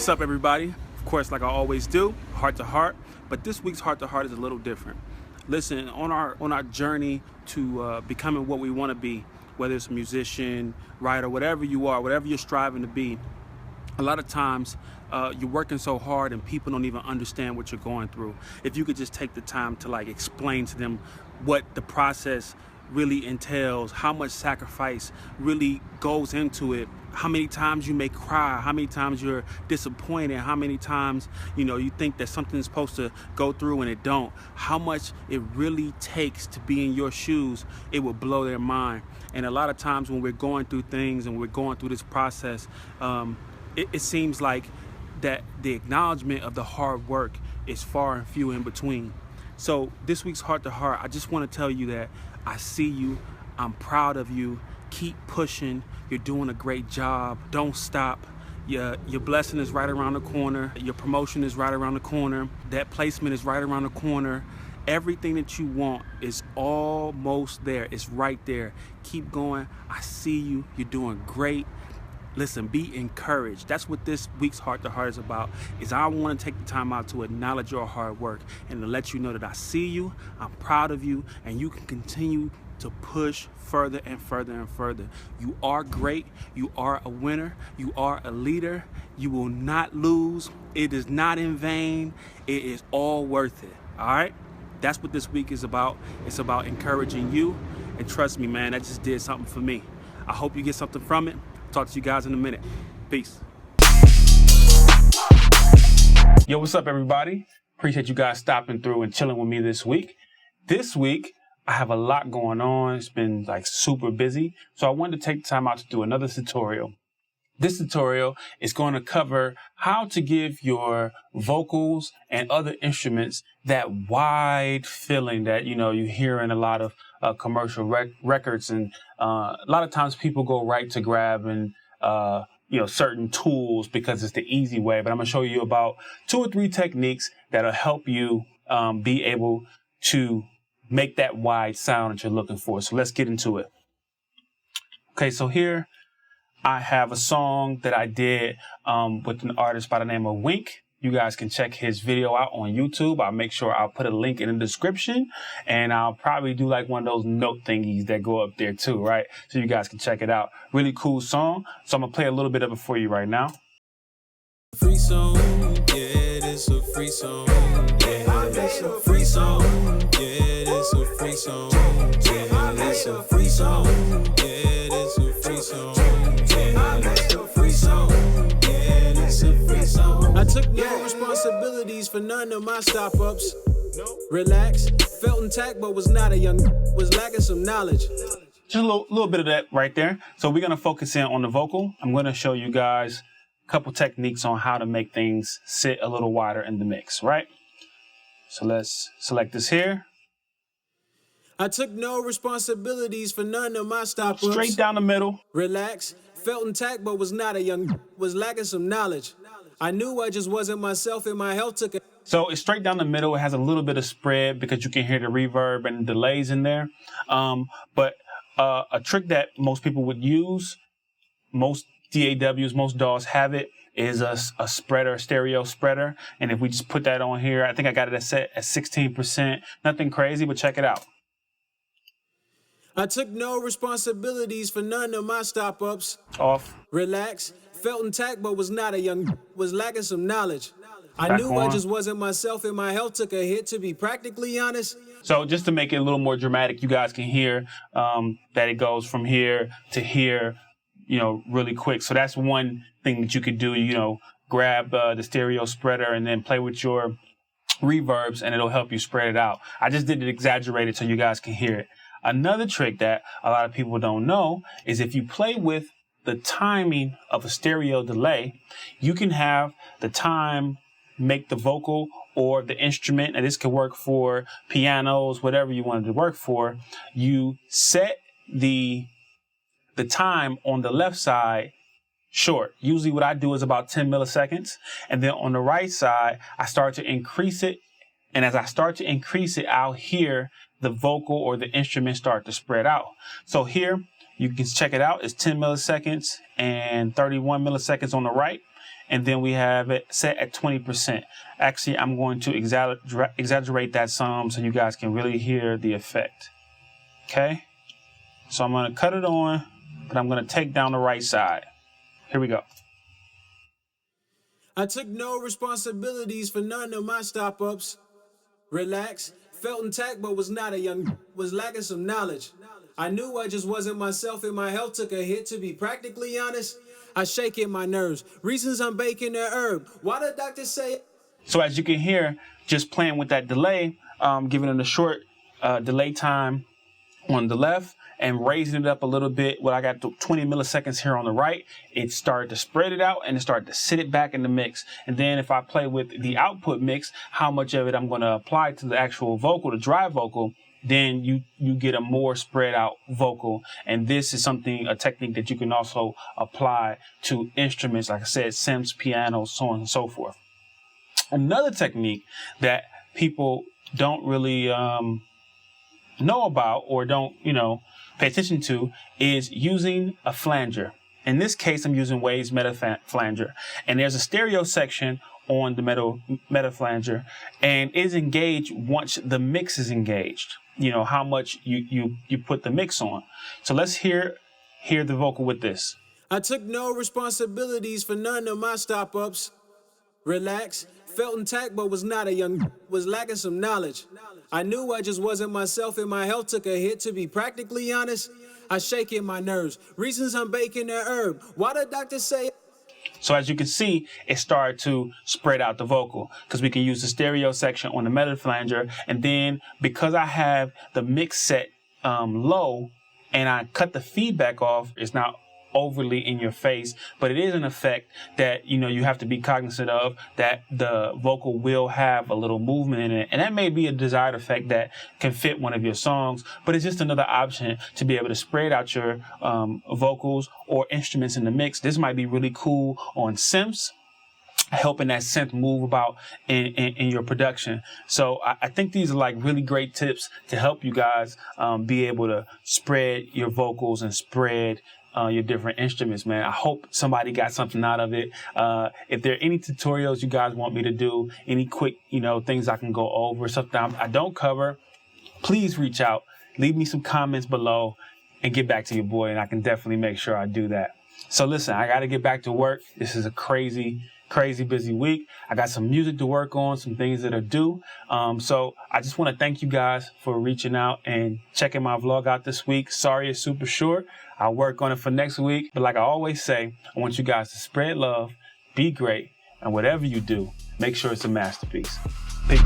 What's up, everybody? Of course, like I always do, heart to heart. But this week's heart to heart is a little different. Listen, on our journey to becoming what we want to be, whether it's a musician, writer, whatever you are, whatever you're striving to be, a lot of times you're working so hard and people don't even understand what you're going through. If you could just take the time to explain to them what the process really entails, how much sacrifice really goes into it, how many times you may cry, how many times you're disappointed, how many times you think that something's supposed to go through and it don't, how much it really takes to be in your shoes, it will blow their mind. And a lot of times when we're going through things and we're going through this process, it seems like that the acknowledgement of the hard work is far and few in between. So this week's heart to heart, I just want to tell you that I see you, I'm proud of you, keep pushing, you're doing a great job, don't stop. Your blessing is right around the corner, your promotion is right around the corner, that placement is right around the corner. Everything that you want is almost there, it's right there. Keep going, I see you, you're doing great. Listen, be encouraged. That's what this week's Heart to Heart is about, is I want to take the time out to acknowledge your hard work and to let you know that I see you, I'm proud of you, and you can continue to push further and further and further. You are great. You are a winner. You are a leader. You will not lose. It is not in vain. It is all worth it. All right? That's what this week is about. It's about encouraging you. And trust me, man, that just did something for me. I hope you get something from it. Talk to you guys in a minute. Peace. Yo, what's up, everybody? Appreciate you guys stopping through and chilling with me this week. This week, I have a lot going on. It's been super busy. So I wanted to take the time out to do another tutorial. This tutorial is going to cover how to give your vocals and other instruments that wide feeling that, you hear in a lot of commercial records. And a lot of times people go right to grabbing, certain tools because it's the easy way. But I'm going to show you about 2 or 3 techniques that'll help you be able to make that wide sound that you're looking for. So let's get into it. Okay, so here I have a song that I did with an artist by the name of Wink. You guys can check his video out on YouTube. I'll make sure I'll put a link in the description, and I'll probably do one of those note thingies that go up there too, right? So you guys can check it out. Really cool song. So I'm gonna play a little bit of it for you right now. Free song, yeah, it's a free song. Yeah, it's a free song. Yeah, it's a free song. Yeah, it's a free song. Yeah, it's a free song. I took no responsibilities for none of my stop-ups. Relax, felt intact but was not a young, was lacking some knowledge. Just a little bit of that right there. So we're going to focus in on the vocal. I'm going to show you guys a couple techniques on how to make things sit a little wider in the mix, right? So let's select this here. I took no responsibilities for none of my stop-ups. Straight down the middle. Relax, felt intact but was not a young, was lacking some knowledge. I knew I just wasn't myself and my health took a... So it's straight down the middle. It has a little bit of spread because you can hear the reverb and delays in there. But a trick that most people would use, most DAWs, most DAWs have it, is a spreader, a stereo spreader. And if we just put that on here, I think I got it set at 16%. Nothing crazy, but check it out. I took no responsibilities for none of my stop-ups. Off. Relax, felt intact but was not a young, was lacking some knowledge. I knew I just wasn't myself and my health took a hit, to be practically honest. So just to make it a little more dramatic, you guys can hear that it goes from here to here, really quick. So that's one thing that you could do, grab the stereo spreader and then play with your reverbs and it'll help you spread it out. I just did it exaggerated so you guys can hear it. Another trick that a lot of people don't know is if you play with the timing of a stereo delay, you can have the time make the vocal or the instrument, and this could work for pianos, whatever you wanted to work for. You set the time on the left side short. Usually what I do is about 10 milliseconds. And then on the right side, I start to increase it. And as I start to increase it, I'll hear the vocal or the instrument start to spread out. So here, you can check it out. It's 10 milliseconds and 31 milliseconds on the right. and then we have it set at 20%. Actually, I'm going to exaggerate that some so you guys can really hear the effect. Okay? So I'm going to cut it on, but I'm going to take down the right side. Here we go. I took no responsibilities for none of my stop-ups. Relax, felt intact but was not a young, was lacking some knowledge. I knew I just wasn't myself and my health took a hit, to be practically honest. I shake in my nerves, reasons I'm baking the herb. Why the doctor say? So as you can hear, just playing with that delay, giving it a short delay time on the left and raising it up a little bit. Well, I got 20 milliseconds here on the right. It started to spread it out and it started to sit it back in the mix. And then if I play with the output mix, how much of it I'm going to apply to the actual vocal, the dry vocal, then you get a more spread out vocal. And this is a technique that you can also apply to instruments, like I said, synths, pianos, so on and so forth. Another technique that people don't really know about or don't, pay attention to is using a flanger. In this case, I'm using Waves Meta Flanger. And there's a stereo section on the Meta Flanger, and it is engaged once the mix is engaged. How much you put the mix on. So let's hear the vocal with this. I took no responsibilities for none of my stop-ups. Relax, felt intact but was not a young, was lacking some knowledge. I knew I just wasn't myself and my health took a hit, to be practically honest. I shake in my nerves, reasons I'm baking the herb. Why the doctor say? So as you can see, it started to spread out the vocal because we can use the stereo section on the Meta Flanger. And then because I have the mix set low and I cut the feedback off, it's not overly in your face, but it is an effect that you have to be cognizant of, that the vocal will have a little movement in it, and that may be a desired effect that can fit one of your songs, but it's just another option to be able to spread out your vocals or instruments in the mix. This might be really cool on synths, helping that synth move about in your production. So I think these are like really great tips to help you guys be able to spread your vocals and spread your different instruments, man. I hope somebody got something out of it. If there are any tutorials you guys want me to do, any quick, things I can go over, something I don't cover, please reach out, leave me some comments below and get back to your boy, and I can definitely make sure I do that. So listen, I got to get back to work. This is a crazy busy week. I got some music to work on, some things that are due. So I just want to thank you guys for reaching out and checking my vlog out this week. Sorry it's super short. I'll work on it for next week. But like I always say, I want you guys to spread love, be great, and whatever you do, make sure it's a masterpiece. Peace.